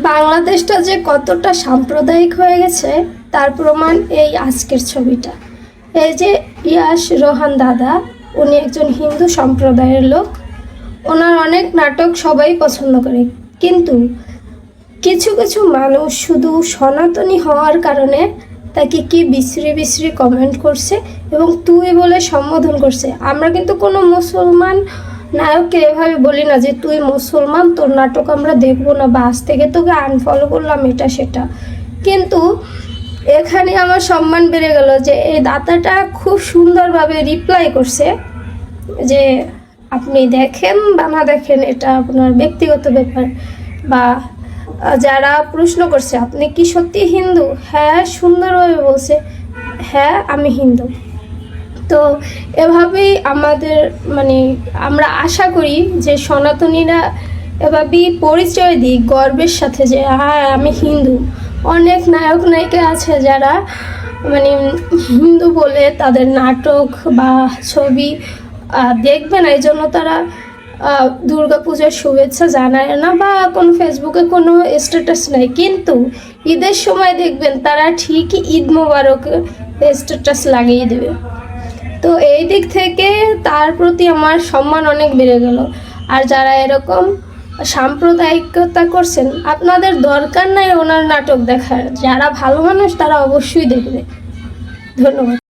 বাংলাদেশটা যে কতটা সাম্প্রদায়িক হয়ে গেছে তার প্রমাণ এই আজকের ছবিটা। এই যে ইয়াশ রোহান দাদা, উনি একজন হিন্দু সম্প্রদায়ের লোক। ওনার অনেক নাটক সবাই পছন্দ করে, কিন্তু কিছু কিছু মানুষ শুধু সনাতনী হওয়ার কারণে তাকে কি বিশ্রী বিশ্রী কমেন্ট করছে এবং তুই বলে সম্বোধন করছে। আমরা কিন্তু কোনো মুসলমান নায়ককে এভাবে বলি না যে তুই মুসলমান, তোর নাটক আমরা দেখবো না বা আজ থেকে তোকে আনফলো করলাম, এটা সেটা। কিন্তু এখানে আমার সম্মান বেড়ে গেল যে এই দাতাটা খুব সুন্দরভাবে রিপ্লাই করছে যে আপনি দেখেন বা না দেখেন এটা আপনার ব্যক্তিগত ব্যাপার। বা যারা প্রশ্ন করছে আপনি কি সত্যি হিন্দু, হ্যাঁ সুন্দরভাবে বলছে হ্যাঁ আমি হিন্দু। তো এভাবেই আমাদের আমরা আশা করি যে সনাতনীরা এভাবেই পরিচয় দিই গর্বের সাথে যে হ্যাঁ আমি হিন্দু। অনেক নায়ক নায়িকা আছে যারা হিন্দু বলে তাদের নাটক বা ছবি দেখবে না, এই জন্য তারা দুর্গাপূজার শুভেচ্ছা জানায় না বা কোনো ফেসবুকে কোনো স্ট্যাটাস নেই, কিন্তু ঈদের সময় দেখবেন তারা ঠিকই ঈদ মোবারক স্ট্যাটাস লাগিয়ে দেবে। তো এই দিক থেকে তার প্রতি আমার সম্মান অনেক বেড়ে গেল। আর যারা এরকম সাম্প্রদায়িকতা করছেন, আপনাদের দরকার নাই ওনার নাটক দেখার। যারা ভালো মানুষ তারা অবশ্যই দেখবে। ধন্যবাদ।